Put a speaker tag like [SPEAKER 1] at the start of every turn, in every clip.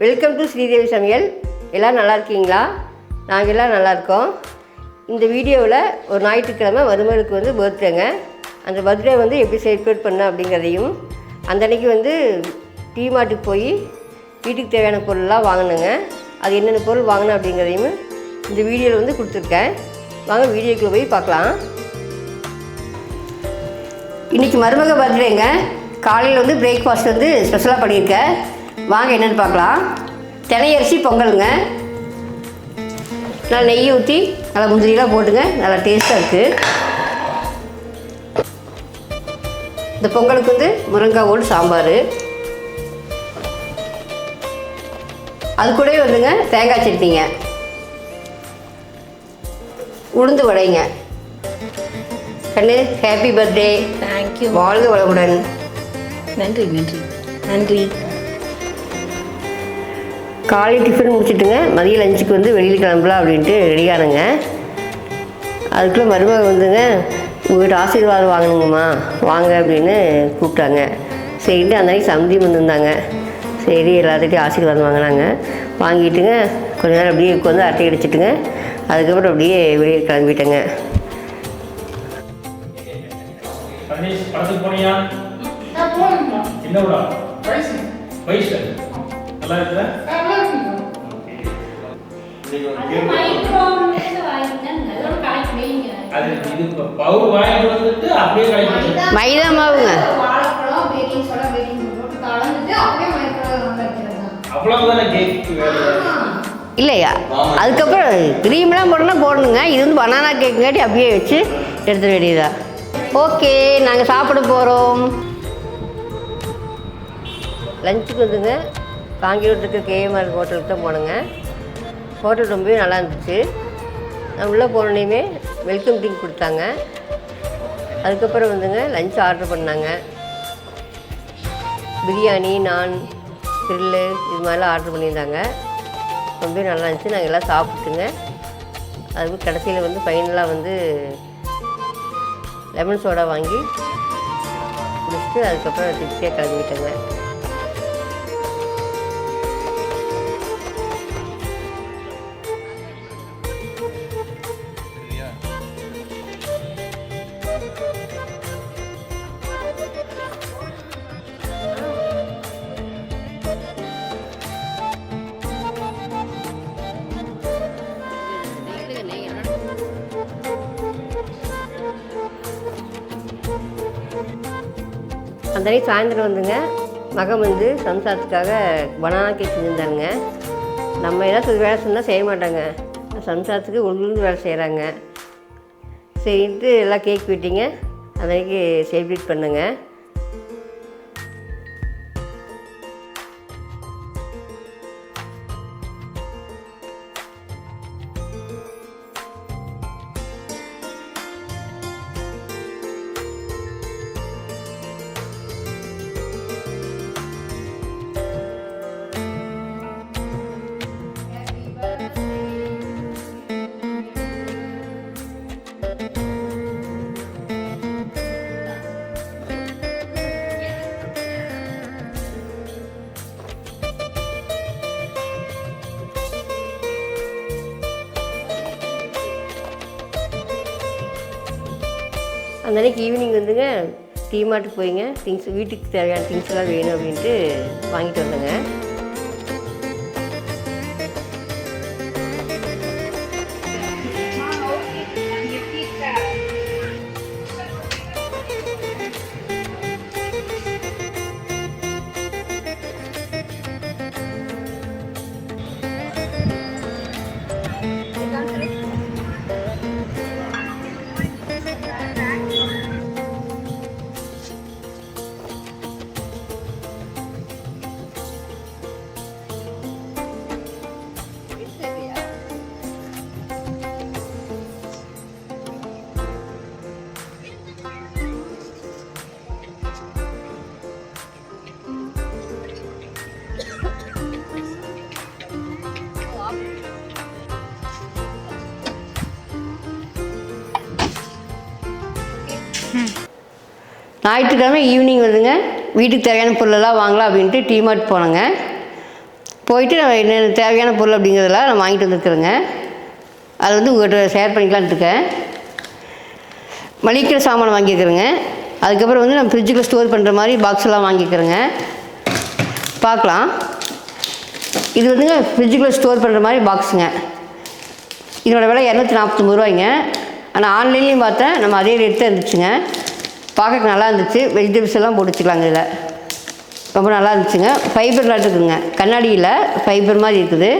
[SPEAKER 1] Welcome to Sridevi சமையல். எல்லோரும் நல்லா இருக்கீங்களா? நாங்கள் எல்லாம் நல்லாயிருக்கோம். இந்த வீடியோவில் ஒரு ஞாயிற்றுக்கிழமை மருமகளுக்கு வந்து பர்த்டேங்க. அந்த பர்த்டே வந்து எப்படி செலிப்ரேட் பண்ண அப்படிங்கிறதையும், அந்த அன்றைக்கி வந்து டிமார்ட்டுக்கு போய் வீட்டுக்கு தேவையான பொருள்லாம் வாங்கினேங்க. அது என்னென்ன பொருள் வாங்கினேன் அப்படிங்கிறதையும் இந்த வீடியோவில் வந்து கொடுத்துருக்கேன். வாங்க வீடியோக்குள்ளே போய் பார்க்கலாம். இன்றைக்கி மருமக பர்த்டேங்க. காலையில் வந்து பிரேக்ஃபாஸ்ட் வந்து ஸ்பெஷலாக பண்ணியிருக்கேன். வாங்க என்னென்னு பார்க்கலாம். தினை அரிசி பொங்கலுங்க. நல்லா நெய் ஊற்றி நல்லா முந்திரிலாம் போட்டுங்க, நல்லா டேஸ்ட்டாக இருக்குது. இந்த பொங்கலுக்கு வந்து முருங்கைக்காய் ஓடு சாம்பார், அது கூடவே வந்துங்க தேங்காய் சட்னிங்க, உளுந்து வடைங்க. கண்ணு ஹாப்பி பர்த்டே.
[SPEAKER 2] தேங்க்யூ.
[SPEAKER 1] வாழ்க வளமுடன்.
[SPEAKER 2] நன்றி நன்றி நன்றி.
[SPEAKER 1] காலை டிஃபன் முடிச்சுட்டுங்க, மதிய லஞ்சுக்கு வந்து வெளியில் கிளம்பலாம் அப்படின்ட்டு ரெடியானுங்க. அதுக்குள்ளே மருமக வந்துங்க, உங்கள்கிட்ட ஆசீர்வாதம் வாங்கணுங்கம்மா வாங்க அப்படின்னு கூப்பிட்டாங்க. சரிட்டு அந்த அன்றைக்கி சந்தி வந்திருந்தாங்க. சரி எல்லாத்துட்டையும் ஆசீர்வாதம் வாங்கினாங்க. வாங்கிட்டுங்க கொஞ்ச நேரம் அப்படியே உட்காந்து அட்டை அடிச்சுட்டுங்க, அதுக்கப்புறம் அப்படியே வெளியில் கிளம்பிட்டேங்க. மைதா மாவுங்க. இல்லையா, அதுக்கப்புறம் க்ரீம்லாம் போடணும்னா போடணுங்க. இது வந்து பனானா கேக்குங்காட்டி அப்படியே வச்சு எடுத்துட வேண்டியதா. ஓகே, நாங்கள் சாப்பிட போகிறோம். லஞ்சுக்கு வந்துங்க காங்கிரோட்டுக்கு கேஎம்ஆர் ஹோட்டலுக்கு தான் போனேங்க. ஹோட்டல் ரொம்பவே நல்லா இருந்துச்சு. நான் உள்ளே போனோடனே வெல்கம் ட்ரிங்க் கொடுத்தாங்க. அதுக்கப்புறம் வந்துங்க லஞ்ச் ஆர்டர் பண்ணாங்க. பிரியாணி, நான், கிரில்லு இது மாதிரிலாம் ஆர்டர் பண்ணியிருந்தாங்க. ரொம்பவே நல்லா இருந்துச்சு. நாங்கள் எல்லாம் சாப்பிட்டுங்க. அதுக்கு கடைசியில் வந்து ஃபைனலாக வந்து லெமன் சோடா வாங்கி குடிச்சிட்டு அதுக்கப்புறம் திருப்தியாக கிளம்பிட்டேங்க. அந்த அன்றைக்கி சாயந்தரம் வந்துங்க மகன் வந்து சம்சாரத்துக்காக பனானா கேக் செஞ்சுருந்தாங்க. நம்ம ஏதாவது வேலை சொன்னால் செய்ய மாட்டாங்க. சம்சாரத்துக்கு உளுந்து வேலை செய்கிறாங்க. சரின்ட்டு எல்லாம் கேக் வெட்டிங்க அந்த அன்றைக்கி செலிப்ரேட் பண்ணுங்க. அந்த அன்றைக்கி ஈவினிங் வந்துங்க டிமார்ட்டுக்கு போயிங்க வீட்டுக்கு தேவையான திங்ஸ் எல்லாம் வேணும் அப்படின்ட்டு வாங்கிட்டு வந்தேங்க. ஞாயிற்றுக்கிழமை ஈவினிங் வந்துங்க வீட்டுக்கு தேவையான பொருளெல்லாம் வாங்கலாம் அப்படின்ட்டு டிமார்ட் போனேங்க. போயிட்டு நான் என்னென்ன தேவையான பொருள் அப்படிங்கிறதெல்லாம் நான் வாங்கிட்டு வந்துருக்குறேங்க. அது வந்து உங்கள்கிட்ட ஷேர் பண்ணிக்கலான்ட்டு இருக்கேன். மளிகை சாமான் வாங்கிக்கிறேங்க. அதுக்கப்புறம் வந்து நம்ம ஃப்ரிட்ஜுக்குள்ள ஸ்டோர் பண்ணுற மாதிரி பாக்ஸ்லாம் வாங்கிக்கிறேங்க. பார்க்கலாம். இது வந்துங்க ஃப்ரிட்ஜுக்குள்ளே ஸ்டோர் பண்ணுற மாதிரி பாக்ஸுங்க. இதனோட விலை 249 ரூபாய்ங்க. ஆனால் ஆன்லைன்லேயும் பார்த்தேன், நம்ம அதே ரேட் தான் இருந்துச்சுங்க. பார்க்க நல்லா இருந்துச்சு. வெஜிடபிள்ஸ் எல்லாம் போட்டு வச்சுக்கலாங்க. இதில் ரொம்ப நல்லா இருந்துச்சுங்க. ஃபைபர் நாட்டு இருக்குதுங்க, கண்ணாடியில் ஃபைபர் மாதிரி இருக்குது.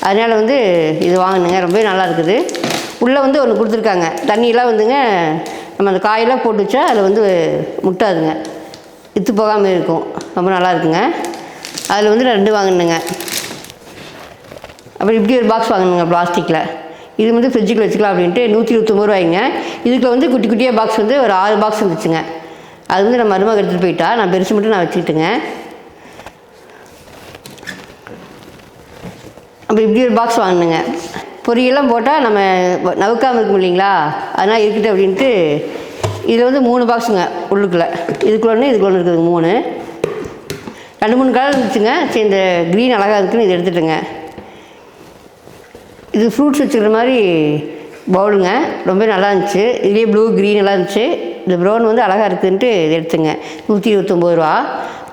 [SPEAKER 1] அதனால் வந்து இது வாங்கினுங்க. ரொம்பவே நல்லா இருக்குது. உள்ளே வந்து ஒன்று கொடுத்துருக்காங்க. தண்ணியெலாம் வந்துங்க நம்ம அந்த காயெல்லாம் போட்டு வச்சா அதில் வந்து முட்டாதுங்க, இத்து போகாமல் இருக்கும். ரொம்ப நல்லா இருக்குங்க. அதில் வந்து நான் 2 வாங்கினுங்க. அப்புறம் இப்படி ஒரு பாக்ஸ் வாங்கணுங்க பிளாஸ்டிக்கில். இது வந்து ஃப்ரிட்ஜுக்குள்ள வச்சுக்கலாம் அப்படின்ட்டு 129 ரூபாய்ங்க. இதுக்குள்ள வந்து குட்டி குட்டியாக பாக்ஸ் வந்து ஒரு 6 பாக்ஸ் இருந்துச்சுங்க. அது வந்து நம்ம மருமக எடுத்துகிட்டு போயிட்டா. நான் பெருசு மட்டும் நான் வச்சுக்கிட்டுங்க. அப்புறம் இப்படி ஒரு பாக்ஸ் வாங்கினுங்க. பொரியெல்லாம் போட்டால் நம்ம நவுக்காமல் இருக்கும் இல்லைங்களா, அதனால் இருக்கட்டும் அப்படின்ட்டு இதில் வந்து 3 பாக்ஸுங்க உள்ளுக்குள்ளே. இதுக்குள்ள ஒன்று இதுக்குள்ள ஒன்று இருக்குதுங்க. 3 2-3 கலர் இருந்துச்சுங்க. சரி, இந்த க்ரீன் அழகாக இருக்குதுன்னு இது எடுத்துட்டுங்க. இது ஃப்ரூட்ஸ் வச்சுக்கிற மாதிரி பவுலுங்க. ரொம்ப நல்லா இருந்துச்சு. இதுலேயே ப்ளூ க்ரீன் எல்லாம் இருந்துச்சு. இந்த ப்ரௌன் வந்து அழகாக இருக்குதுன்ட்டு இது எடுத்துங்க. 129 ரூபா.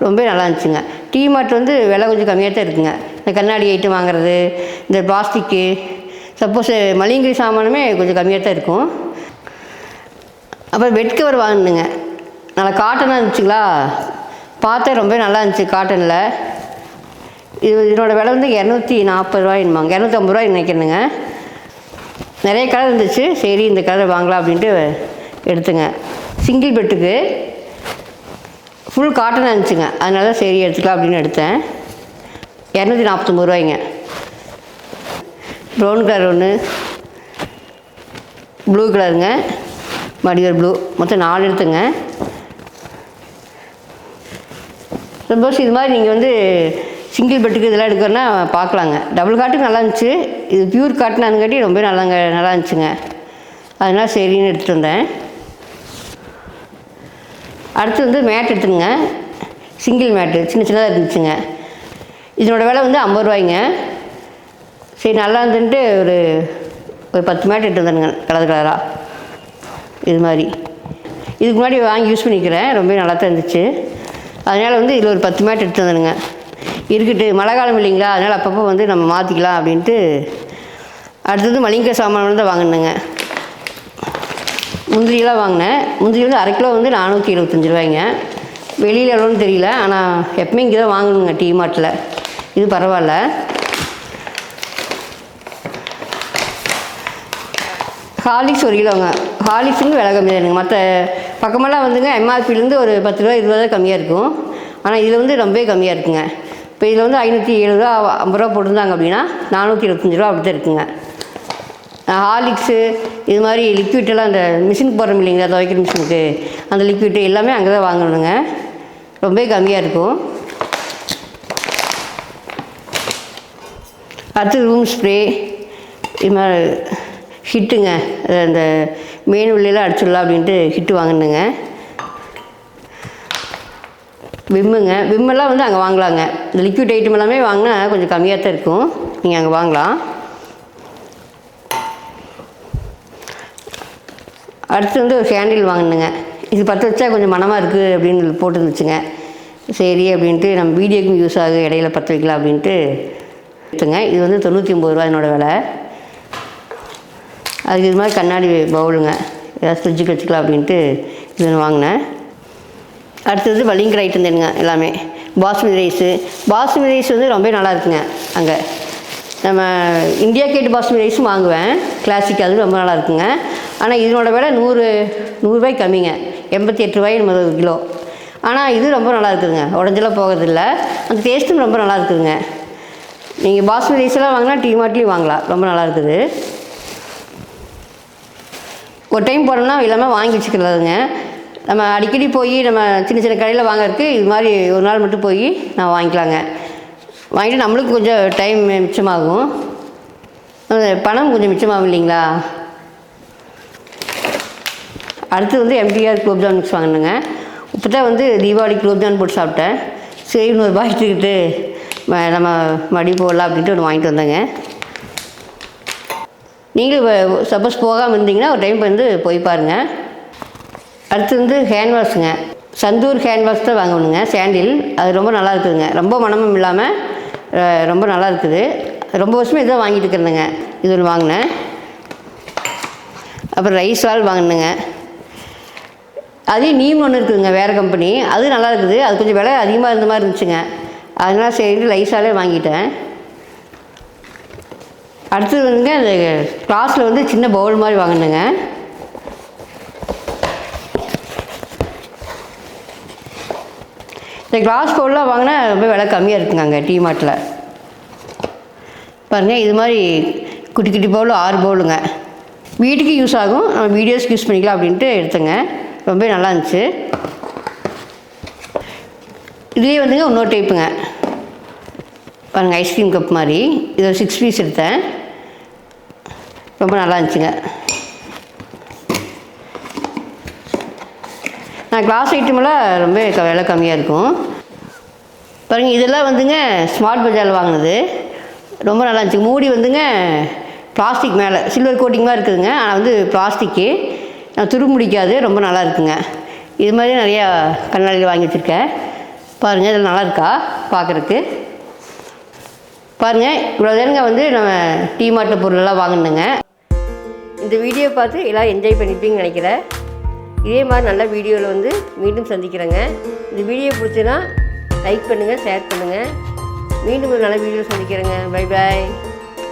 [SPEAKER 1] ரொம்ப நல்லா இருந்துச்சுங்க. டீ மார்ட் வந்து விலை கொஞ்சம் கம்மியாக தான் இருக்குங்க. இந்த கண்ணாடி ஐட்டம் வாங்குறது, இந்த பிளாஸ்டிக்கு, சப்போஸ் மளிகை சாமானுமே கொஞ்சம் கம்மியாக தான் இருக்கும். அப்புறம் பெட் கவர் வாங்கினுங்க. நல்லா காட்டனாக இருந்துச்சுங்களா, பார்த்தா ரொம்ப நல்லா இருந்துச்சு காட்டனில். இதனோட விலை வந்து 240 ரூபாய்ன்னுமாங்க, 250 ரூபாய் நினைக்கிறேனுங்க. நிறைய கலர் இருந்துச்சு. சரி, இந்த கலர் வாங்கலாம் அப்படின்ட்டு எடுத்துங்க. சிங்கிள் பெட்டுக்கு ஃபுல் காட்டனாக இருந்துச்சுங்க. அதனால சரி எடுத்துக்கலாம் அப்படின்னு எடுத்தேன். 249 ரூபாய்ங்க. ப்ரௌன் கலர் ஒன்று, ப்ளூ கலருங்க, மடிவர் ப்ளூ, மொத்தம் 4 எடுத்துங்க. சப்போஸ் இது மாதிரி நீங்கள் வந்து சிங்கிள் பெட்டுக்கு இதெல்லாம் எடுக்கிறோன்னா பார்க்கலாங்க. டபுள் காட்டுக்கு நல்லா இருந்துச்சு. இது பியூர் காட்டுனாங்காட்டி ரொம்ப நல்லா இருந்துச்சுங்க. அதனால் சரின்னு எடுத்துகிட்டு வந்தேன். அடுத்து வந்து மேட் எடுத்துங்க. சிங்கிள் மேட்டு சின்ன சின்னதாக இருந்துச்சுங்க. இதனோட விலை வந்து 50 ரூபாய்ங்க. சரி, நல்லா இருந்துன்ட்டு ஒரு 10 மேட் எடுத்து வந்தேனுங்க, கலர் கலராக இது மாதிரி. இதுக்கு முன்னாடி வாங்கி யூஸ் பண்ணிக்கிறேன். ரொம்ப நல்லா தான் இருந்துச்சு. அதனால் வந்து இதில் ஒரு 10 மேட் எடுத்து வந்தேனுங்க. இருக்கட்டு, மழை காலம் இல்லைங்களா, அதனால் அப்பப்போ வந்து நம்ம மாற்றிக்கலாம் அப்படின்ட்டு. அடுத்தது மளிகை சாமான் தான் வாங்கினேங்க. முந்திரியெல்லாம் வாங்கினேன். முந்திரி வந்து 1/2 கிலோ வந்து 475 ரூபாய்ங்க. வெளியில் எவ்வளோன்னு தெரியல, ஆனால் எப்பவுமே இங்கே தான் வாங்கணுங்க டீ மார்ட்டில். இது பரவாயில்ல. ஹார்லிக்ஸ் 1 கிலோங்க. ஹார்லிக்ஸ் வந்து விலை கம்மியாக இருக்குங்க. மற்ற பக்கமெல்லாம் வந்துங்க எம்ஆர்பிலேருந்து ஒரு 10 ரூபா 20 ரூபா கம்மியாக இருக்கும். ஆனால் இதில் வந்து ரொம்பவே கம்மியாக இருக்குங்க. இப்போ இதில் வந்து 570 ரூபா 50 ரூபா போட்டிருந்தாங்க அப்படின்னா 425 ரூபா அப்படி தான் இருக்குங்க. ஹார்லிக்ஸு இது மாதிரி லிக்விட்டெல்லாம் அந்த மிஷினுக்கு போடுறோம் இல்லைங்களா, துவைக்கிற மிஷினுக்கு, அந்த லிக்விட்டு எல்லாமே அங்கே தான் வாங்கணுங்க. ரொம்பவே கம்மியாக இருக்கும். அடுத்து ரூம் ஸ்ப்ரே இது மாதிரி ஹிட்டுங்க. அந்த மெயின் உள்ளிலாம் அடிச்சிடலாம் அப்படின்ட்டு ஹிட்டு வாங்கினுங்க. விம்முங்க. விம்மெல்லாம் வந்து அங்கே வாங்கலாங்க. இந்த லிக்விட் ஐட்டம் எல்லாமே வாங்கினா கொஞ்சம் கம்மியாக தான் இருக்கும். நீங்கள் அங்கே வாங்கலாம். அடுத்து வந்து ஒரு கேண்டில் வாங்கினுங்க. இது பற்ற வச்சா கொஞ்சம் மனமாக இருக்குது அப்படின்னு போட்டுருந்துச்சுங்க. சரி அப்படின்ட்டு நம்ம வீடியோக்கும் யூஸ் ஆகும், இடையில பற்ற வைக்கலாம் அப்படின்ட்டு எடுத்துங்க. இது வந்து 99 ரூபா என்னோடய விலை. அதுக்கு இது மாதிரி கண்ணாடி பவுலுங்க, ஏதாவது ஃப்ரிட்ஜுக்கு வச்சுக்கலாம் அப்படின்ட்டு இது வாங்கினேன். அடுத்தது வலிங்கிற ஐட்டம் தானுங்க எல்லாமே. பாஸ்மதி ரைஸ் வந்து ரொம்ப நல்லா இருக்குங்க. அங்கே நம்ம இந்தியா கேட் பாஸ்மதி ரைஸும் வாங்குவேன், கிளாசிக், அது ரொம்ப நல்லா இருக்குங்க. ஆனால் இதனோட விலை 100 ரூபாய்க்கு கம்மிங்க, 88 ரூபாய் 1 கிலோ. ஆனால் இது ரொம்ப நல்லா இருக்குதுங்க, உடஞ்செல்லாம் போகிறதில்ல. அந்த டேஸ்ட்டும் ரொம்ப நல்லா இருக்குதுங்க. நீங்கள் பாஸ்மதி ரைஸ்லாம் வாங்கினா டீ மார்ட்லேயும் வாங்கலாம், ரொம்ப நல்லா இருக்குது. ஒரு டைம் போனோம்னா இல்லாமல் வாங்கி வச்சுக்கிறதுங்க. நம்ம அடிக்கடி போய் நம்ம சின்ன சின்ன கடையில் வாங்கறதுக்கு இது மாதிரி ஒரு நாள் மட்டும் போய் நான் வாங்கிக்கலாங்க. வாங்கிட்டு நம்மளுக்கு கொஞ்சம் டைம் மிச்சமாகும், பணம் கொஞ்சம் மிச்சமாகும் இல்லைங்களா. அடுத்து வந்து எம்டிஆர் குலோப்ஜான் மிக்ஸ் வாங்கினேங்க. இப்போ தான் வந்து தீபாவளி குலோப்ஜான் போட்டு சாப்பிட்டேன். சரி, 100 ரூபாய் எடுத்துக்கிட்டு நம்ம மடி போடலாம் அப்படின்ட்டு ஒன்று வாங்கிட்டு வந்தேங்க. நீங்களும் சப்போஸ் போகாமல் இருந்தீங்கன்னா ஒரு டைம் வந்து போய் பாருங்கள். அடுத்து வந்து ஹேண்ட் வாஷுங்க. சந்தூர் ஹேண்ட் வாஷ் தான் வாங்கணுங்க, சாண்டில். அது ரொம்ப நல்லா இருக்குதுங்க, ரொம்ப மனமும் இல்லாமல் ரொம்ப நல்லா இருக்குது. ரொம்ப வருஷமே இதான் வாங்கிட்டு இருக்கிறேங்க. இது ஒன்று வாங்கினேன். அப்புறம் ரைஸ் வால் வாங்கினேங்க. அதே நீம் ஒன்று இருக்குதுங்க, வேறு கம்பெனி. அது நல்லா இருக்குது. அது கொஞ்சம் விலை அதிகமாக இருந்த மாதிரி இருந்துச்சுங்க. அதனால் சரி லைஸாலே வாங்கிட்டேன். அடுத்தது வந்துங்க அந்த கிளாஸில் வந்து சின்ன பவுல் மாதிரி வாங்கினேங்க. இந்த கிளாஸ் பவுல்லாம் வாங்கினா ரொம்ப விலை கம்மியாக இருக்குங்க அங்கே டீ மார்ட்டில். பாருங்கள், இது மாதிரி குட்டி குட்டி பவுல் 6 பவுலுங்க. வீட்டுக்கு யூஸ் ஆகும், நம்ம வீடியோஸ்க்கு யூஸ் பண்ணிக்கலாம் அப்படின்ட்டு எடுத்தேங்க. ரொம்ப நல்லா இருந்துச்சு. இதுலேயே வந்துங்க இன்னொரு டைப்புங்க. பாருங்கள், ஐஸ்கிரீம் கப் மாதிரி. இது ஒரு 6 பீஸ் எடுத்தேன். ரொம்ப நல்லா இருந்துச்சுங்க. நான் கிளாஸ் ஐட்டமெல்லாம் ரொம்ப விலை கம்மியாக இருக்கும். பாருங்கள், இதெல்லாம் வந்துங்க ஸ்மார்ட் பஜாரில் வாங்கினது. ரொம்ப நல்லா இருந்துச்சு. மூடி வந்துங்க பிளாஸ்டிக் மேலே சில்வர் கோட்டிங்காக இருக்குதுங்க. ஆனால் வந்து பிளாஸ்டிக்கு துரு முடிக்காது. ரொம்ப நல்லா இருக்குங்க. இது மாதிரி நிறையா கண்ணாடியில் வாங்கி வச்சுருக்கேன். பாருங்கள், இதில் நல்லா இருக்கா பார்க்குறதுக்கு. பாருங்கள், இவ்வளோ நேரங்க வந்து நம்ம டீ மார்ட்டில் பொருளெல்லாம் வாங்கினேங்க. இந்த வீடியோ பார்த்து எல்லோரும் என்ஜாய் பண்ணிப்பீங்கன்னு நினைக்கிறேன். இதே மாதிரி நல்ல வீடியோவில் வந்து மீண்டும் சந்திக்கிறேங்க. இந்த வீடியோ பிடிச்சுன்னா லைக் பண்ணுங்கள், ஷேர் பண்ணுங்கள். மீண்டும் ஒரு நல்ல வீடியோ சந்திக்கிறேங்க. Bye bye.